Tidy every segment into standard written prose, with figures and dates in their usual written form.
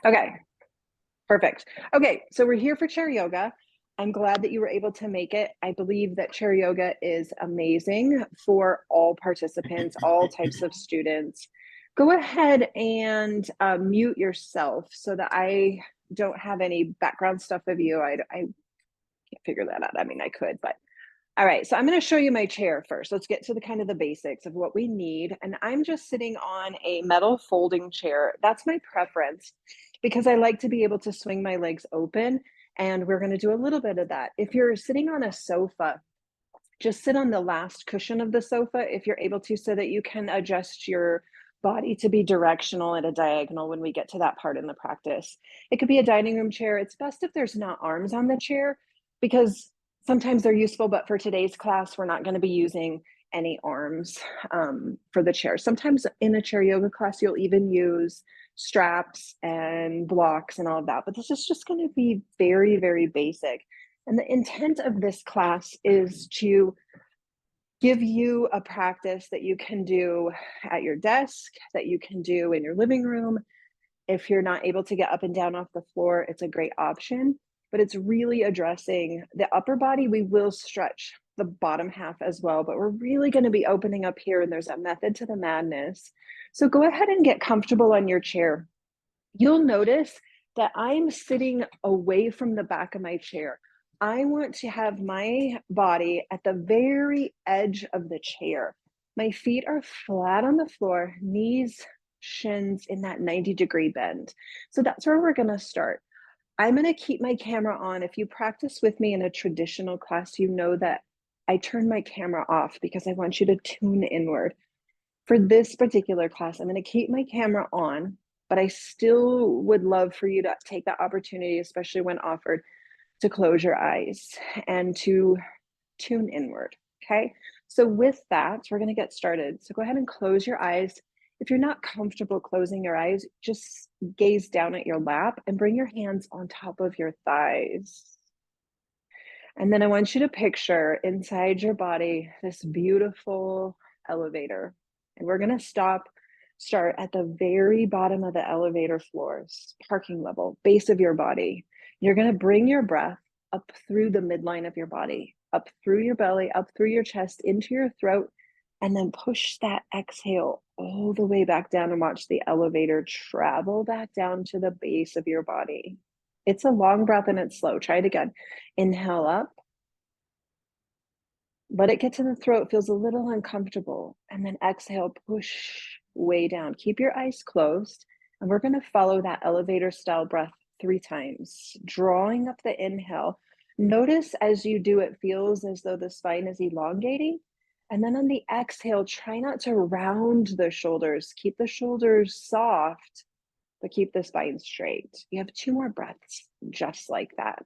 Okay, perfect. Okay, so we're here for chair yoga. I'm glad that you were able to make it. I believe that chair yoga is amazing for all participants, all types of students. Go ahead and mute yourself so that I don't have any background stuff of you. I can't figure that out. I mean, I could, but all right. So I'm going to show you my chair first. Let's get to the kind of the basics of what we need. And I'm just sitting on a metal folding chair. That's my preference because I like to be able to swing my legs open. And we're going to do a little bit of that. If you're sitting on a sofa, just sit on the last cushion of the sofa if you're able to, so that you can adjust your body to be directional at a diagonal when we get to that part in the practice. It could be a dining room chair. It's best if there's not arms on the chair because sometimes they're useful, but for today's class, we're not going to be using any arms for the chair. Sometimes in a chair yoga class, you'll even use straps and blocks and all of that, but this is just going to be very, very basic. And the intent of this class is to give you a practice that you can do at your desk, that you can do in your living room. If you're not able to get up and down off the floor, it's a great option, but it's really addressing the upper body. We will stretch the bottom half as well, but we're really going to be opening up here, and there's a method to the madness. So go ahead and get comfortable on your chair. You'll notice that I'm sitting away from the back of my chair. I want to have my body at the very edge of the chair. My feet are flat on the floor, knees, shins in that 90-degree bend. So that's where we're going to start. I'm going to keep my camera on. If you practice with me in a traditional class, you know that I turn my camera off because I want you to tune inward. For this particular class, I'm going to keep my camera on, but I still would love for you to take that opportunity, especially when offered, to close your eyes and to tune inward. Okay. So with that, we're going to get started. So go ahead and close your eyes. If you're not comfortable closing your eyes, just gaze down at your lap and bring your hands on top of your thighs. And then I want you to picture inside your body this beautiful elevator. And we're going to start at the very bottom of the elevator floors, parking level, base of your body. You're going to bring your breath up through the midline of your body, up through your belly, up through your chest, into your throat, and then push that exhale all the way back down and watch the elevator travel back down to the base of your body. It's a long breath and it's slow. Try it again. Inhale up. Let it get to the throat, feels a little uncomfortable. And then exhale, push way down. Keep your eyes closed. And we're going to follow that elevator style breath 3 times, drawing up the inhale. Notice as you do, it feels as though the spine is elongating. And then on the exhale, try not to round the shoulders. Keep the shoulders soft, but keep the spine straight. You have 2 more breaths just like that.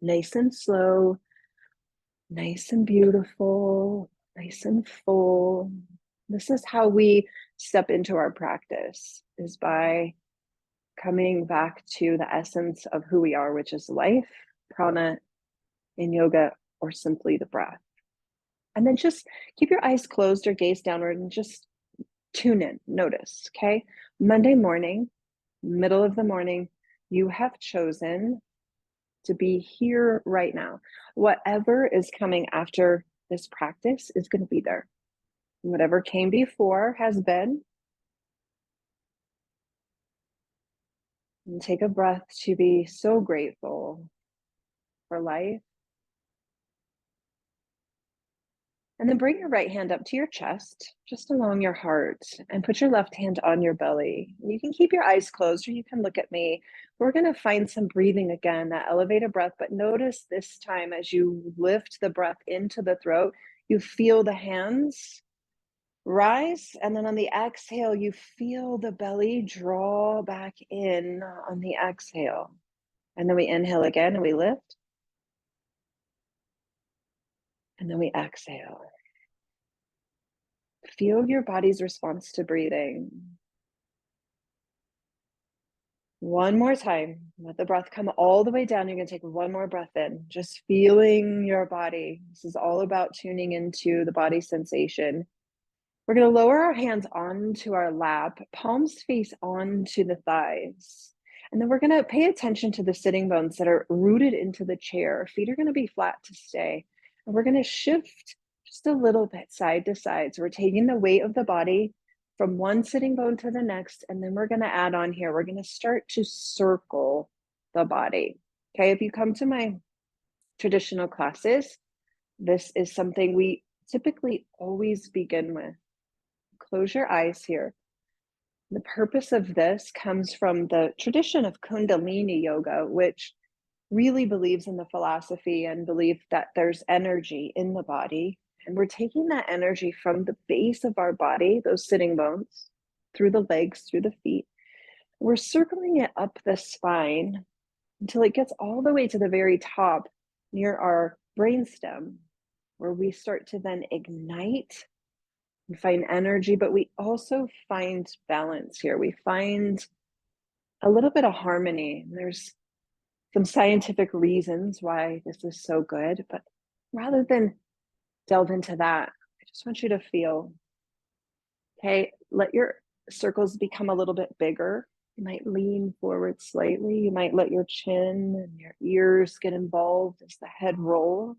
Nice and slow. Nice and beautiful, nice and full. This is how we step into our practice, is by coming back to the essence of who we are, which is life, prana in yoga, or simply the breath. And then just keep your eyes closed or gaze downward and just tune in, notice, okay? Monday morning, middle of the morning, you have chosen to be here right now. Whatever is coming after this practice is going to be there. Whatever came before has been. And take a breath to be so grateful for life. And then bring your right hand up to your chest, just along your heart, and put your left hand on your belly. You can keep your eyes closed or you can look at me. We're going to find some breathing again, that elevated breath, but notice this time as you lift the breath into the throat, you feel the hands rise, and then on the exhale, you feel the belly draw back in on the exhale. And then we inhale again and we lift. And then we exhale. Feel your body's response to breathing. One more time. Let the breath come all the way down. You're going to take one more breath in, just feeling your body. This is all about tuning into the body sensation. We're going to lower our hands onto our lap, palms face onto the thighs. And then we're going to pay attention to the sitting bones that are rooted into the chair. Our feet are going to be flat to stay. And we're going to shift just a little bit side to side. So we're taking the weight of the body from one sitting bone to the next. And then we're going to add on here. We're going to start to circle the body. Okay, if you come to my traditional classes, this is something we typically always begin with. Close your eyes here. The purpose of this comes from the tradition of Kundalini yoga, which really believes in the philosophy and belief that there's energy in the body. And we're taking that energy from the base of our body, those sitting bones, through the legs, through the feet. We're circling it up the spine until it gets all the way to the very top near our brainstem, where we start to then ignite and find energy, but we also find balance here. We find a little bit of harmony. There's some scientific reasons why this is so good, but rather than delve into that, I just want you to feel, okay, let your circles become a little bit bigger. You might lean forward slightly. You might let your chin and your ears get involved as the head rolls.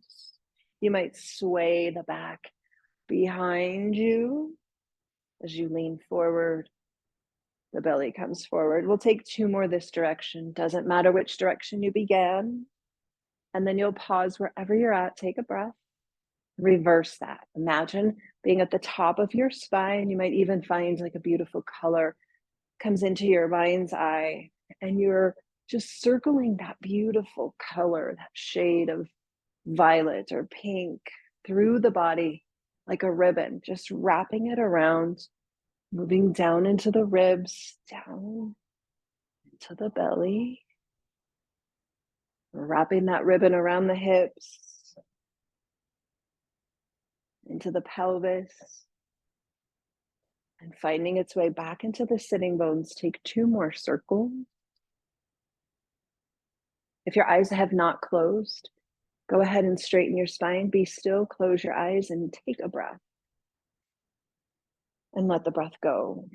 You might sway the back behind you as you lean forward. The belly comes forward. We'll take 2 more this direction. Doesn't matter which direction you began. And then you'll pause wherever you're at. Take a breath. Reverse that. Imagine being at the top of your spine. You might even find like a beautiful color comes into your mind's eye, and you're just circling that beautiful color, that shade of violet or pink through the body like a ribbon, just wrapping it around, moving down into the ribs, down into the belly, wrapping that ribbon around the hips, into the pelvis, and finding its way back into the sitting bones. Take 2 more circles. If your eyes have not closed, go ahead and straighten your spine. Be still, close your eyes, and take a breath. And let the breath go.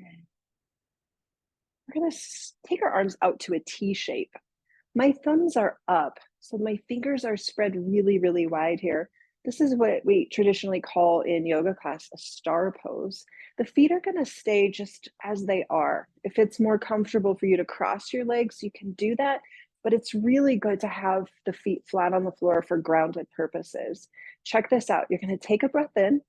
We're going to take our arms out to a T shape. My thumbs are up, so my fingers are spread really, really wide here. This is what we traditionally call in yoga class a star pose. The feet are going to stay just as they are. If it's more comfortable for you to cross your legs, you can do that, but it's really good to have the feet flat on the floor for grounded purposes. Check this out. You're going to take a breath in.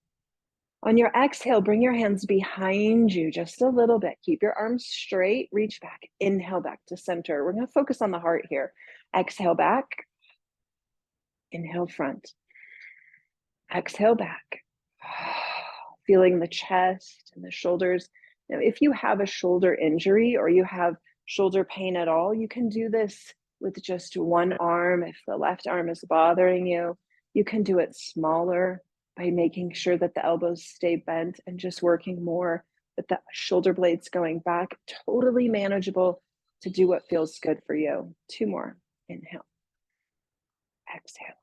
On your exhale, bring your hands behind you just a little bit. Keep your arms straight, reach back, inhale back to center. We're going to focus on the heart here. Exhale back, inhale front. Exhale back, feeling the chest and the shoulders. Now, if you have a shoulder injury or you have shoulder pain at all, you can do this with just one arm. If the left arm is bothering you, you can do it smaller by making sure that the elbows stay bent and just working more with the shoulder blades going back. Totally manageable to do what feels good for you. 2 more. Inhale. Exhale.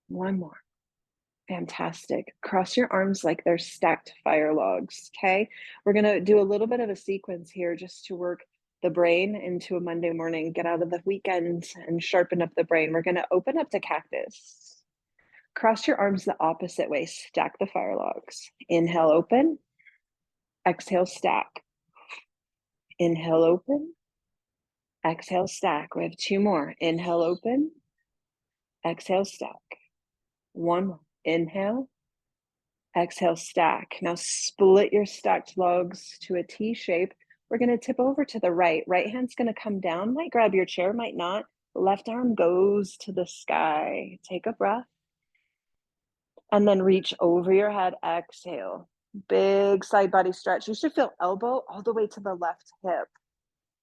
1 more. Fantastic. Cross your arms like they're stacked fire logs, okay? We're going to do a little bit of a sequence here just to work the brain into a Monday morning, get out of the weekend and sharpen up the brain. We're going to open up to cactus. Cross your arms the opposite way, stack the fire logs. Inhale, open. Exhale, stack. Inhale, open. Exhale, stack. We have 2 more. Inhale, open. Exhale, stack. 1 more. Inhale. Exhale, stack. Now split your stacked logs to a T shape. We're going to tip over to the right. Right hand's going to come down, might grab your chair, might not. Left arm goes to the sky. Take a breath. And then reach over your head. Exhale. Big side body stretch. You should feel elbow all the way to the left hip.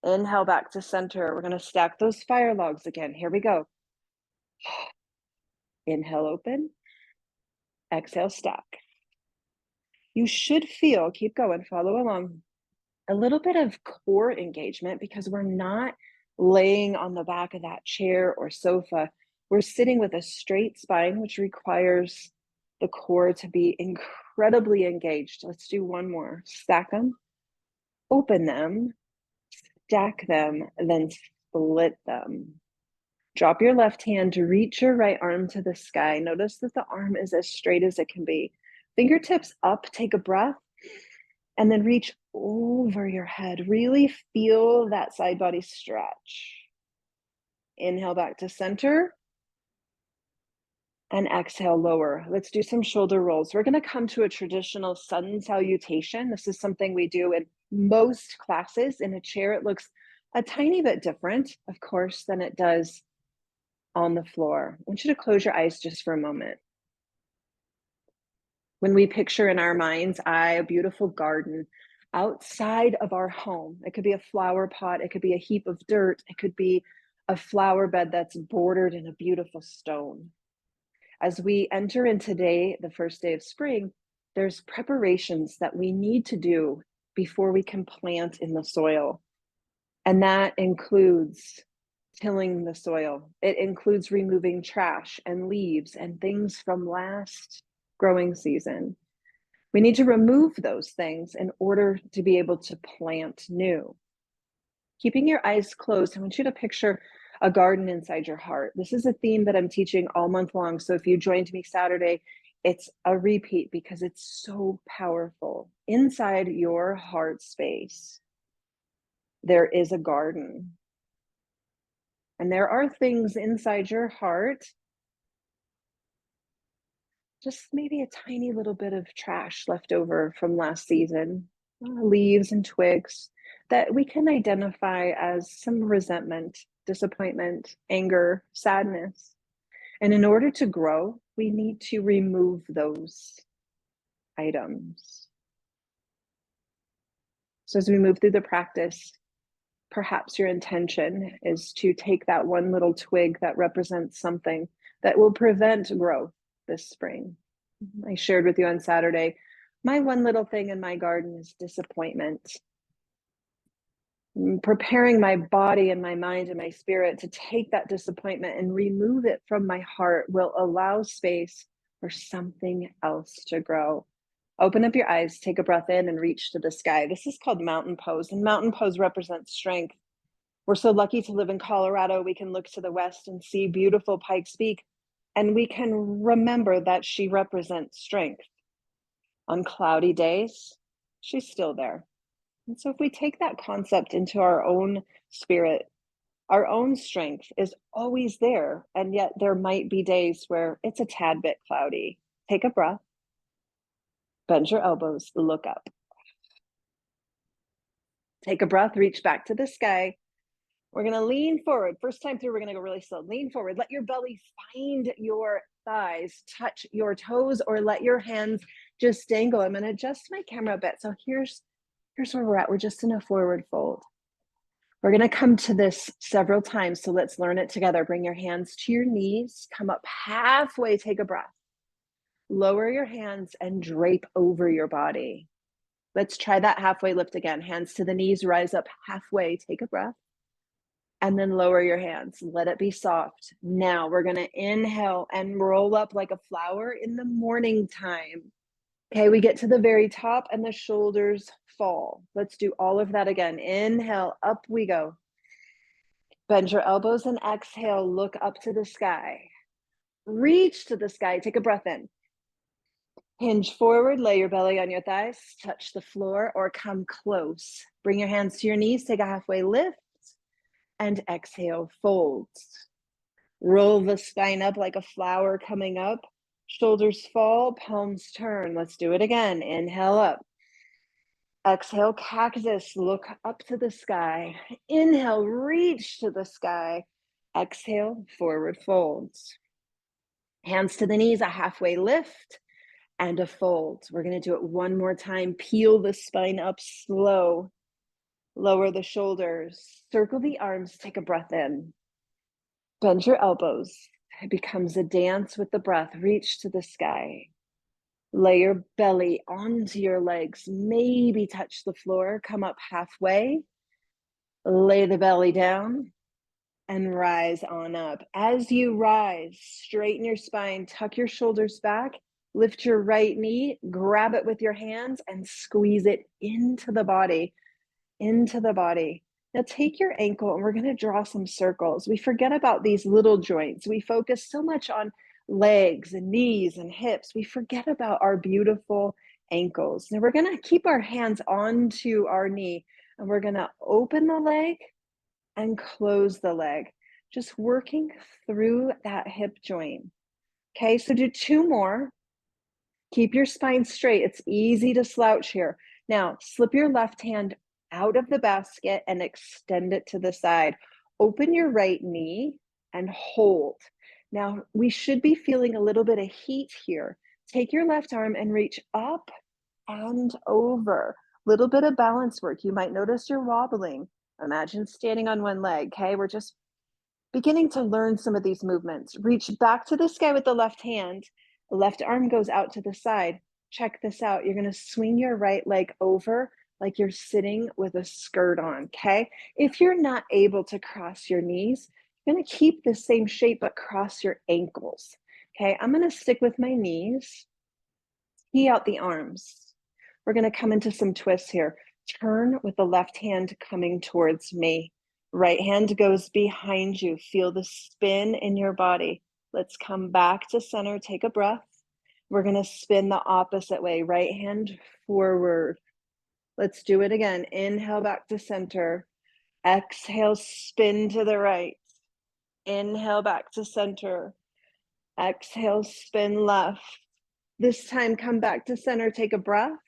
Inhale back to center. We're going to stack those fire logs again. Here we go. Inhale, open. Exhale, stack. You should feel, keep going, follow along, a little bit of core engagement because we're not laying on the back of that chair or sofa. We're sitting with a straight spine, which requires the core to be incredibly engaged. Let's do 1 more. Stack them, open them, stack them, and then split them. Drop your left hand to reach your right arm to the sky. Notice that the arm is as straight as it can be. Fingertips up, take a breath, and then reach over your head. Really feel that side body stretch. Inhale back to center. And exhale, lower. Let's do some shoulder rolls. We're going to come to a traditional sun salutation. This is something we do in most classes. In a chair, it looks a tiny bit different, of course, than it does on the floor. I want you to close your eyes just for a moment. When we picture in our mind's eye a beautiful garden outside of our home, it could be a flower pot, it could be a heap of dirt, it could be a flower bed that's bordered in a beautiful stone. As we enter in today, the first day of spring, there's preparations that we need to do before we can plant in the soil. And that includes tilling the soil. It includes removing trash and leaves and things from last growing season. We need to remove those things in order to be able to plant new. Keeping your eyes closed, I want you to picture a garden inside your heart. This is a theme that I'm teaching all month long. So if you joined me Saturday, it's a repeat because it's so powerful. Inside your heart space, there is a garden. And there are things inside your heart, just maybe a tiny little bit of trash left over from last season, leaves and twigs, that we can identify as some resentment, disappointment, anger, sadness. And in order to grow, we need to remove those items. So as we move through the practice, perhaps your intention is to take that one little twig that represents something that will prevent growth this spring. I shared with you on Saturday, my one little thing in my garden is disappointment. Preparing my body and my mind and my spirit to take that disappointment and remove it from my heart will allow space for something else to grow. Open up your eyes, take a breath in and reach to the sky. This is called mountain pose, and mountain pose represents strength. We're so lucky to live in Colorado. We can look to the west and see beautiful Pikes Peak, and we can remember that she represents strength. On cloudy days, she's still there. And so if we take that concept into our own spirit, our own strength is always there, and yet there might be days where it's a tad bit cloudy. Take a breath, bend your elbows, look up. Take a breath, reach back to the sky. We're going to lean forward. First time through, we're going to go really slow. Lean forward. Let your belly find your thighs, touch your toes, or let your hands just dangle. I'm going to adjust my camera a bit. So here's where we're at. We're just in a forward fold. We're going to come to this several times. So let's learn it together. Bring your hands to your knees. Come up halfway. Take a breath. Lower your hands and drape over your body. Let's try that halfway lift again. Hands to the knees. Rise up halfway. Take a breath. And then lower your hands. Let it be soft. Now we're going to inhale and roll up like a flower in the morning time. Okay, we get to the very top and the shoulders fall. Let's do all of that again. Inhale, up we go. Bend your elbows and exhale. Look up to the sky. Reach to the sky. Take a breath in. Hinge forward. Lay your belly on your thighs. Touch the floor or come close. Bring your hands to your knees. Take a halfway lift. And exhale, folds. Roll the spine up like a flower coming up. Shoulders fall, palms turn. Let's do it again. Inhale up. Exhale, cactus. Look up to the sky. Inhale, reach to the sky. Exhale, forward folds. Hands to the knees, a halfway lift and a fold. We're going to do it one more time. Peel the spine up slow. Lower the shoulders, circle the arms, take a breath in. Bend your elbows. It becomes a dance with the breath. Reach to the sky. Lay your belly onto your legs. Maybe touch the floor. Come up halfway. Lay the belly down and rise on up. As you rise, straighten your spine, tuck your shoulders back, lift your right knee, grab it with your hands and squeeze it into the body. Into the body. Now take your ankle and we're going to draw some circles. We forget about these little joints. We focus so much on legs and knees and hips. We forget about our beautiful ankles. Now we're going to keep our hands onto our knee and we're going to open the leg and close the leg, just working through that hip joint. Okay, so do two more. Keep your spine straight. It's easy to slouch here. Now, slip your left hand out of the basket and extend it to the side. Open your right knee and hold. Now, we should be feeling a little bit of heat here. Take your left arm and reach up and over. Little bit of balance work. You might notice you're wobbling. Imagine standing on one leg, okay? We're just beginning to learn some of these movements. Reach back to the sky with the left hand. The left arm goes out to the side. Check this out. You're going to swing your right leg over like you're sitting with a skirt on, okay? If you're not able to cross your knees, you're going to keep the same shape but cross your ankles, okay? I'm going to stick with my knees. Tee out the arms. We're going to come into some twists here. Turn with the left hand coming towards me. Right hand goes behind you. Feel the spin in your body. Let's come back to center. Take a breath. We're going to spin the opposite way. Right hand forward. Let's do it again. Inhale back to center. Exhale, spin to the right. Inhale back to center. Exhale, spin left. This time, come back to center. Take a breath.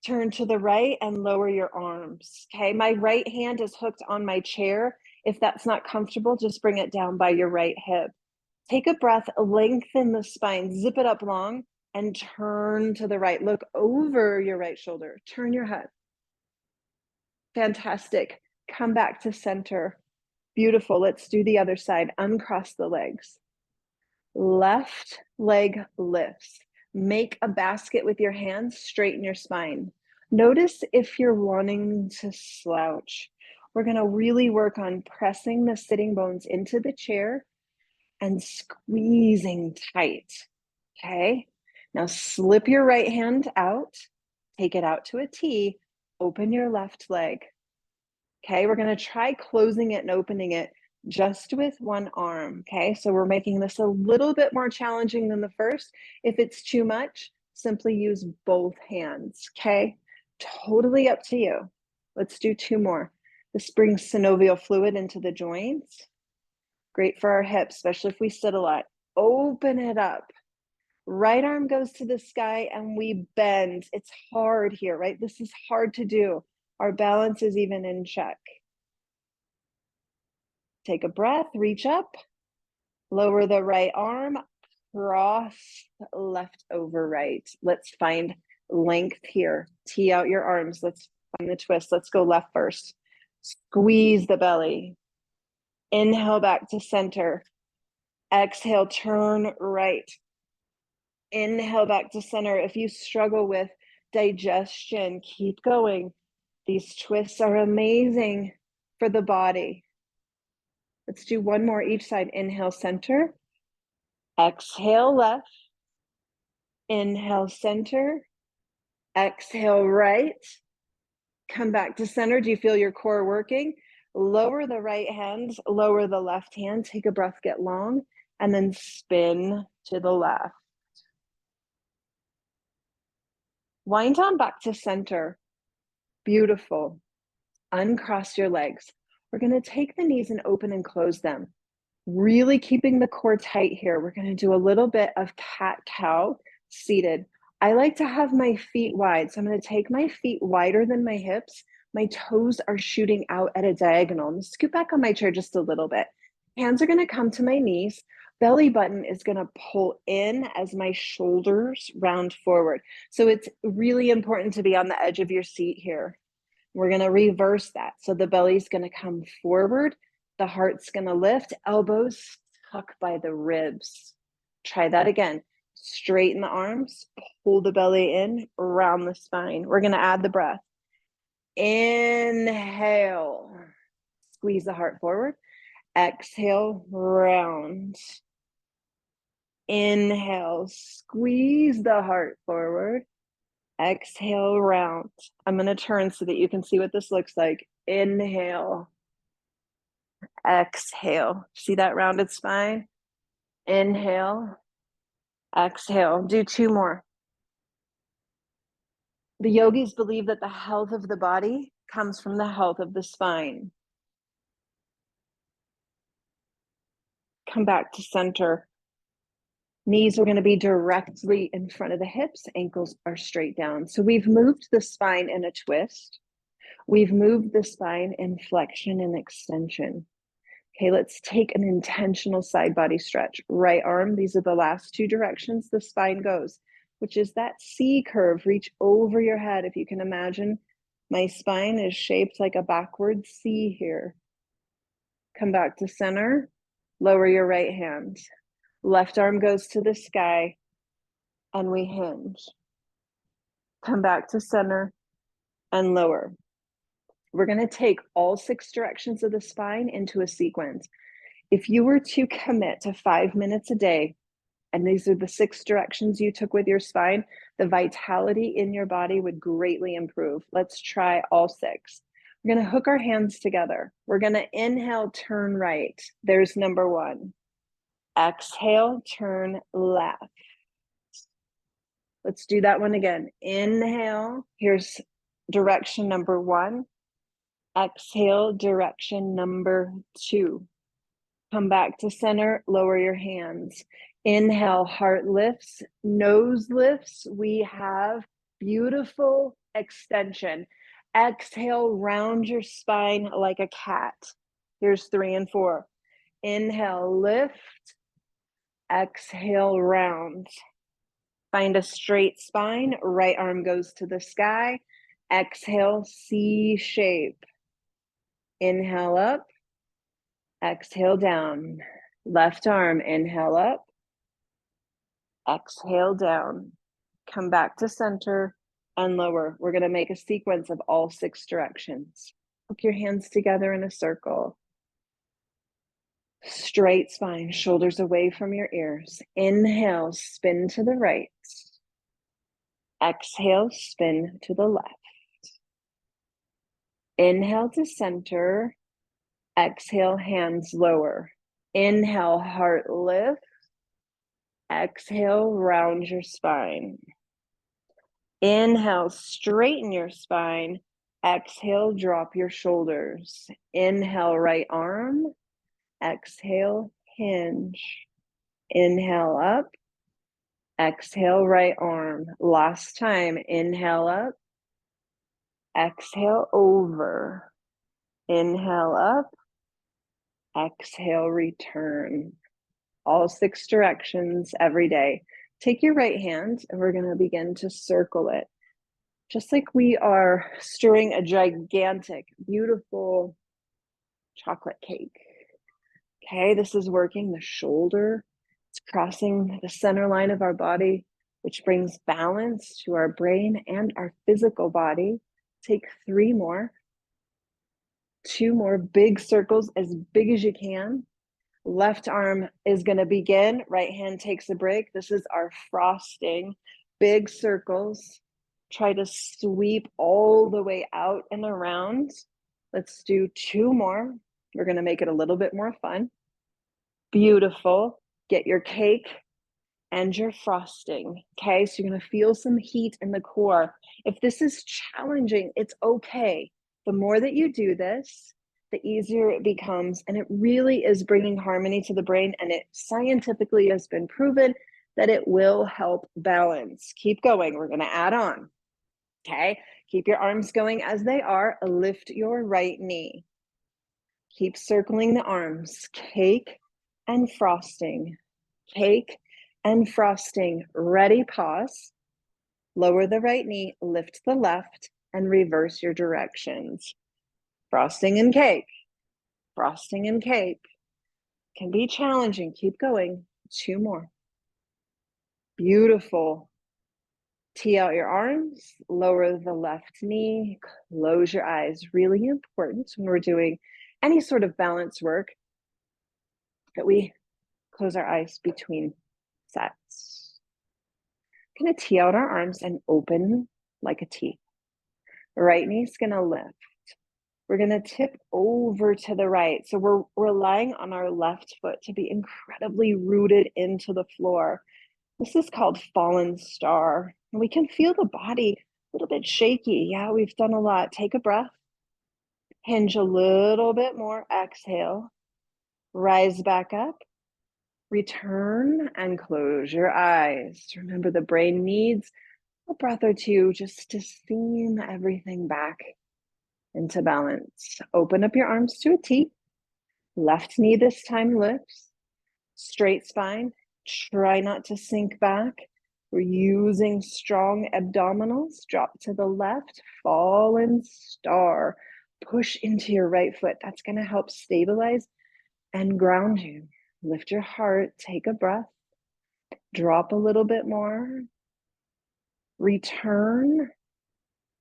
Turn to the right and lower your arms. Okay, my right hand is hooked on my chair. If that's not comfortable, just bring it down by your right hip. Take a breath, lengthen the spine, zip it up long, and turn to the right. Look over your right shoulder. Turn your head. Fantastic. Come back to center. Beautiful. Let's do the other side. Uncross the legs. Left leg lifts. Make a basket with your hands, straighten your spine. Notice if you're wanting to slouch. We're going to really work on pressing the sitting bones into the chair and squeezing tight. Okay? Now slip your right hand out, take it out to a T, open your left leg. Okay, we're going to try closing it and opening it just with one arm. Okay, so we're making this a little bit more challenging than the first. If it's too much, simply use both hands. Okay, totally up to you. Let's do two more. This brings synovial fluid into the joints. Great for our hips, especially if we sit a lot. Open it up. Right arm goes to the sky and we bend. It's hard here, right? This is hard to do. Our balance is even in check. Take a breath, reach up, lower the right arm, cross left over right. Let's find length here. Tee out your arms. Let's find the twist. Let's go left first. Squeeze the belly. Inhale back to center. Exhale, turn right. Inhale back to center. If you struggle with digestion, keep going. These twists are amazing for the body. Let's do one more each side. Inhale, center. Exhale, left. Inhale, center. Exhale, right. Come back to center. Do you feel your core working? Lower the right hand, lower the left hand. Take a breath, get long, and then spin to the left. Wind on back to center. Beautiful. Uncross your legs. We're going to take the knees and open and close them. Really keeping the core tight here. We're going to do a little bit of cat-cow seated. I like to have my feet wide. So I'm going to take my feet wider than my hips. My toes are shooting out at a diagonal. I'm going to scoot back on my chair just a little bit. Hands are going to come to my knees. Belly button is going to pull in as my shoulders round forward. So it's really important to be on the edge of your seat here. We're going to reverse that. So the belly's going to come forward. The heart's going to lift. Elbows tuck by the ribs. Try that again. Straighten the arms. Pull the belly in. Around the spine. We're going to add the breath. Inhale. Squeeze the heart forward. Exhale. Round. Inhale. Squeeze the heart forward. Exhale, round. I'm going to turn so that you can see what this looks like. Inhale, exhale. See that rounded spine? Inhale, exhale. Do 2 more. The yogis believe that the health of the body comes from the health of the spine. Come back to center. Knees are going to be directly in front of the hips. Ankles are straight down. So we've moved the spine in a twist. We've moved the spine in flexion and extension. Okay, let's take an intentional side body stretch. Right arm, these are the last 2 directions the spine goes, which is that C curve. Reach over your head. If you can imagine, my spine is shaped like a backward C here. Come back to center. Lower your right hand. Left arm goes to the sky, and we hinge. Come back to center and lower. We're going to take all 6 directions of the spine into a sequence. If you were to commit to 5 minutes a day, and these are the 6 directions you took with your spine, the vitality in your body would greatly improve. Let's try all 6. We're going to hook our hands together. We're going to inhale, turn right. There's number 1. Exhale, turn left. Let's do that one again. Inhale, here's direction number 1. Exhale, direction number 2. Come back to center, lower your hands. Inhale, heart lifts, nose lifts. We have beautiful extension. Exhale, round your spine like a cat. Here's 3 and 4. Inhale, lift. Exhale, round. Find a straight spine. Right arm goes to the sky. Exhale, C shape. Inhale up. Exhale down. Left arm, inhale up. Exhale down. Come back to center and lower. We're going to make a sequence of all 6 directions. Hook your hands together in a circle. Straight spine, shoulders away from your ears. Inhale, spin to the right. Exhale, spin to the left. Inhale to center. Exhale, hands lower. Inhale, heart lift. Exhale, round your spine. Inhale, straighten your spine. Exhale, drop your shoulders. Inhale, right arm. Exhale, hinge. Inhale up. Exhale, right arm. Last time, inhale up. Exhale, over. Inhale up. Exhale, return. All 6 directions every day. Take your right hand and we're going to begin to circle it. Just like we are stirring a gigantic, beautiful chocolate cake. Okay, this is working the shoulder. It's crossing the center line of our body, which brings balance to our brain and our physical body. Take 3 more. 2 more big circles, as big as you can. Left arm is going to begin. Right hand takes a break. This is our frosting. Big circles. Try to sweep all the way out and around. Let's do 2 more. We're going to make it a little bit more fun. Beautiful. Get your cake and your frosting. Okay, so you're going to feel some heat in the core. If this is challenging, it's okay. The more that you do this, the easier it becomes. And it really is bringing harmony to the brain. And it scientifically has been proven that it will help balance. Keep going. We're going to add on. Okay. Keep your arms going as they are. Lift your right knee. Keep circling the arms. Cake and frosting. Cake and frosting. Ready, pause. Lower the right knee, lift the left, and reverse your directions. Frosting and cake. Frosting and cake. Can be challenging. Keep going. 2 more. Beautiful. Tee out your arms, lower the left knee, close your eyes. Really important when we're doing any sort of balance work that we close our eyes between sets. Going to tee out our arms and open like a T. Right knee's going to lift. We're going to tip over to the right. So we're relying on our left foot to be incredibly rooted into the floor. This is called fallen star. And we can feel the body a little bit shaky. Yeah, we've done a lot. Take a breath. Hinge a little bit more. Exhale. Rise back up. Return and close your eyes. Remember, the brain needs a breath or two just to steam everything back into balance. Open up your arms to a T. Left knee this time lifts. Straight spine. Try not to sink back. We're using strong abdominals. Drop to the left. Fallen star. Push into your right foot. That's going to help stabilize and ground you. Lift your heart. Take a breath. Drop a little bit more. Return.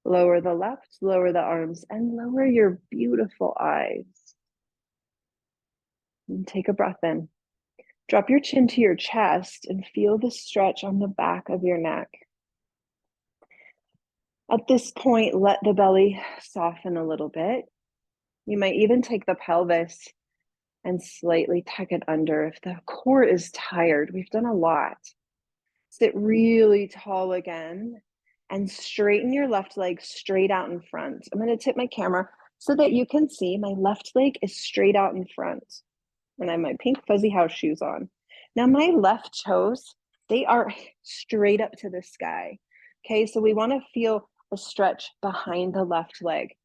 Lower the left, lower the arms, and lower your beautiful eyes. And take a breath in. Drop your chin to your chest and feel the stretch on the back of your neck. At this point, let the belly soften a little bit. You might even take the pelvis and slightly tuck it under. If the core is tired, we've done a lot. Sit really tall again and straighten your left leg straight out in front. I'm going to tip my camera so that you can see my left leg is straight out in front. And I have my pink fuzzy house shoes on. Now my left toes, they are straight up to the sky. Okay, so we want to feel a stretch behind the left leg.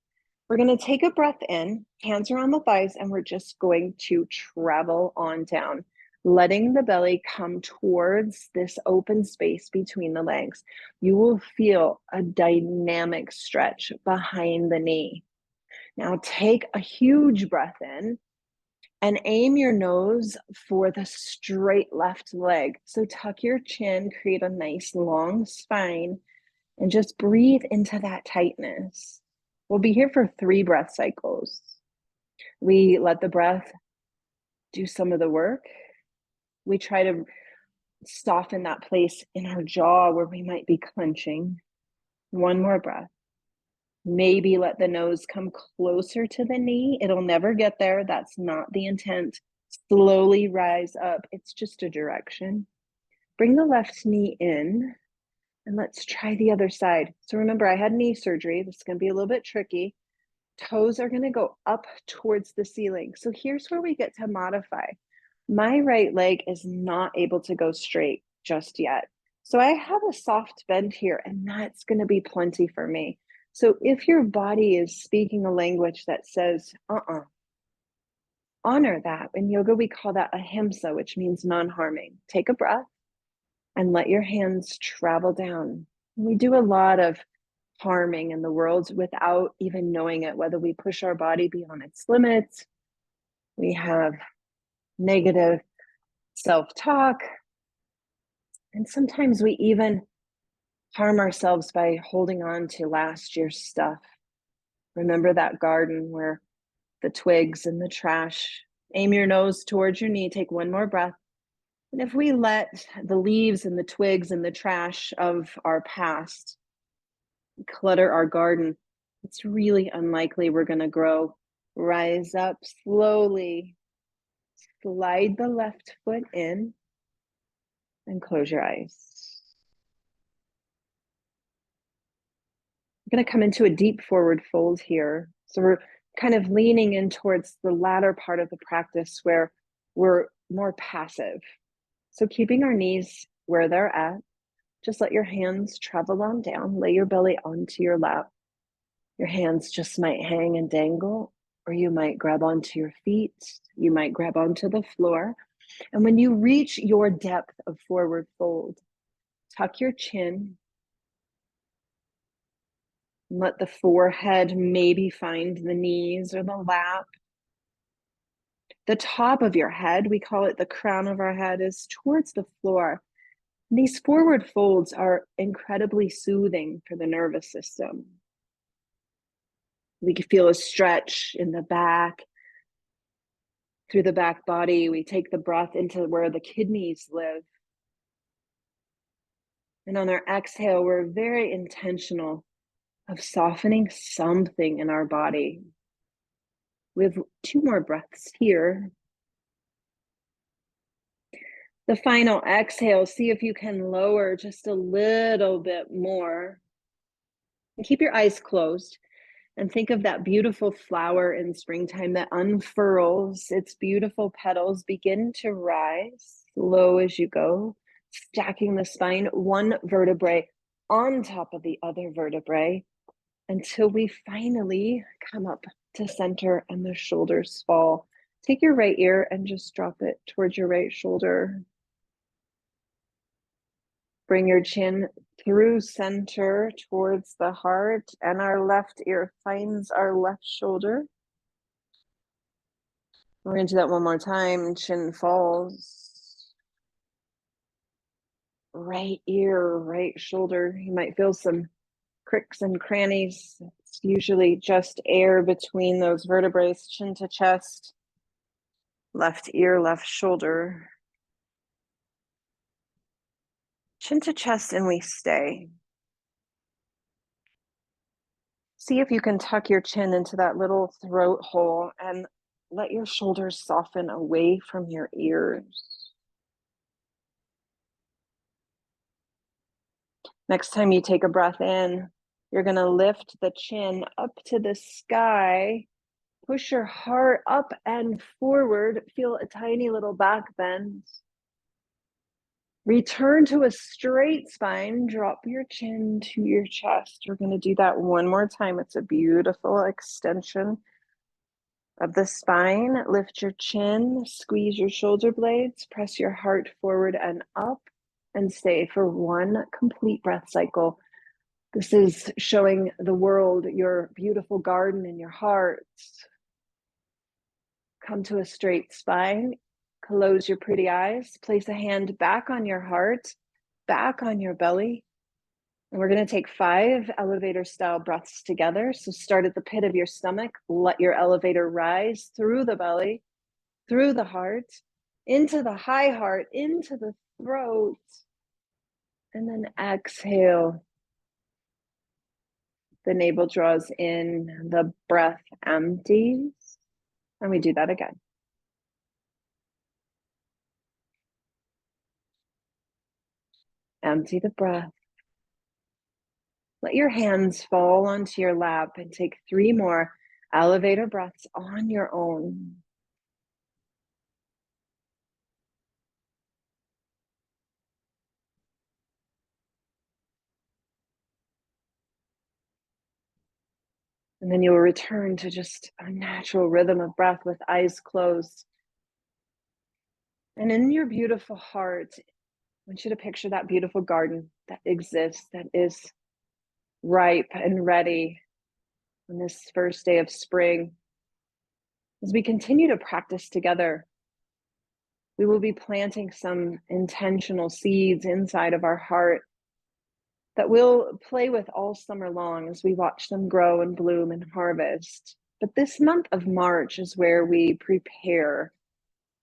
We're going to take a breath in, hands around the thighs, and we're just going to travel on down, letting the belly come towards this open space between the legs. You will feel a dynamic stretch behind the knee. Now take a huge breath in and aim your nose for the straight left leg. So tuck your chin, create a nice long spine, and just breathe into that tightness. We'll be here for 3 breath cycles. We let the breath do some of the work. We try to soften that place in our jaw where we might be clenching. 1 more breath. Maybe let the nose come closer to the knee. It'll never get there. That's not the intent. Slowly rise up. It's just a direction. Bring the left knee in, and let's try the other side. So remember, I had knee surgery. This is going to be a little bit tricky. Toes are going to go up towards the ceiling. So here's where we get to modify. My right leg is not able to go straight just yet. So I have a soft bend here, and that's going to be plenty for me. So if your body is speaking a language that says, honor that. In yoga, we call that ahimsa, which means non-harming. Take a breath and let your hands travel down. We do a lot of harming in the world without even knowing it, whether we push our body beyond its limits, we have negative self-talk, and sometimes we even harm ourselves by holding on to last year's stuff. Remember that garden where the twigs and the trash. Aim your nose towards your knee. Take 1 more breath. And if we let the leaves and the twigs and the trash of our past clutter our garden, it's really unlikely we're going to grow. Rise up slowly. Slide the left foot in and close your eyes. We're going to come into a deep forward fold here. So we're kind of leaning in towards the latter part of the practice where we're more passive. So keeping our knees where they're at, just let your hands travel on down, lay your belly onto your lap. Your hands just might hang and dangle, or you might grab onto your feet. You might grab onto the floor. And when you reach your depth of forward fold, tuck your chin. Let the forehead maybe find the knees or the lap. The top of your head, we call it the crown of our head, is towards the floor. And these forward folds are incredibly soothing for the nervous system. We can feel a stretch in the back, through the back body. We take the breath into where the kidneys live. And on our exhale, we're very intentional of softening something in our body. We have 2 more breaths here. The final exhale, see if you can lower just a little bit more. And keep your eyes closed and think of that beautiful flower in springtime that unfurls its beautiful petals. Begin to rise slow as you go, stacking the spine, one vertebrae on top of the other vertebrae, until we finally come up to center and the shoulders fall. Take your right ear and just drop it towards your right shoulder. Bring your chin through center towards the heart, and our left ear finds our left shoulder. We're going to do that one more time. Chin falls. Right ear, right shoulder. You might feel some cricks and crannies. It's usually just air between those vertebrae, chin to chest. Left ear, left shoulder. Chin to chest, and we stay. See if you can tuck your chin into that little throat hole and let your shoulders soften away from your ears. Next time you take a breath in, you're going to lift the chin up to the sky, push your heart up and forward, feel a tiny little back bend. Return to a straight spine, drop your chin to your chest. We're going to do that one more time. It's a beautiful extension of the spine. Lift your chin, squeeze your shoulder blades, press your heart forward and up, and stay for one complete breath cycle. This is showing the world your beautiful garden in your heart. Come to a straight spine. Close your pretty eyes. Place a hand back on your heart, back on your belly. And we're going to take 5 elevator style breaths together. So start at the pit of your stomach. Let your elevator rise through the belly, through the heart, into the high heart, into the throat. And then exhale. The navel draws in, the breath empties. And we do that again. Empty the breath. Let your hands fall onto your lap and take 3 more elevator breaths on your own. And then you'll return to just a natural rhythm of breath with eyes closed. And in your beautiful heart, I want you to picture that beautiful garden that exists, that is ripe and ready on this first day of spring. As we continue to practice together, we will be planting some intentional seeds inside of our heart that we'll play with all summer long as we watch them grow and bloom and harvest. But this month of March is where we prepare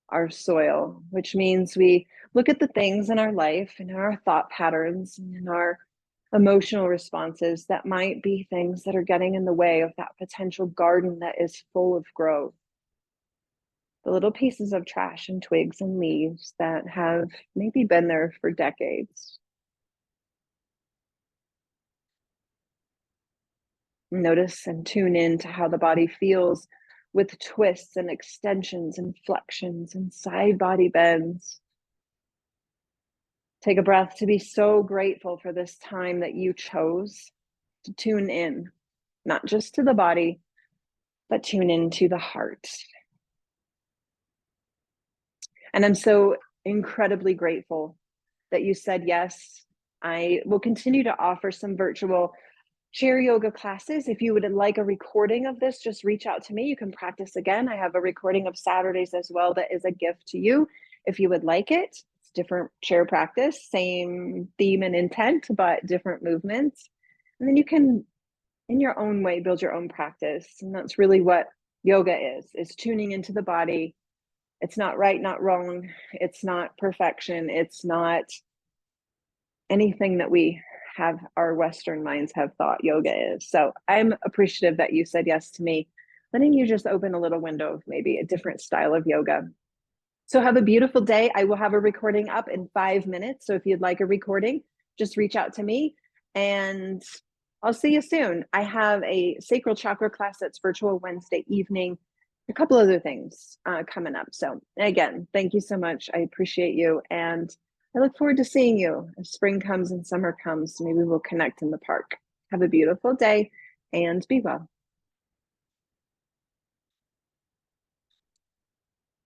our soil, which means we look at the things in our life and our thought patterns and in our emotional responses that might be things that are getting in the way of that potential garden that is full of growth. The little pieces of trash and twigs and leaves that have maybe been there for decades. Notice and tune in to how the body feels with twists and extensions and flexions and side body bends. Take a breath to be so grateful for this time that you chose to tune in, not just to the body, but tune into the heart. And I'm so incredibly grateful that you said yes. I will continue to offer some virtual chair yoga classes. If you would like a recording of this, just reach out to me. You can practice again. I have a recording of Saturdays as well that is a gift to you if you would like it. It's different chair practice, same theme and intent, but different movements. And then you can, in your own way, build your own practice. And that's really what yoga is tuning into the body. It's not right, not wrong. It's not perfection. It's not anything that we our Western minds have thought yoga is. So I'm appreciative that you said yes to me. letting you just open a little window of maybe a different style of yoga. So have a beautiful day. I will have a recording up in 5 minutes. So if you'd like a recording, just reach out to me and I'll see you soon. I have a sacral chakra class that's virtual Wednesday evening, a couple other things coming up. So again, thank you so much. I appreciate you. And I look forward to seeing you as spring comes and summer comes. Maybe we'll connect in the park. Have a beautiful day and be well.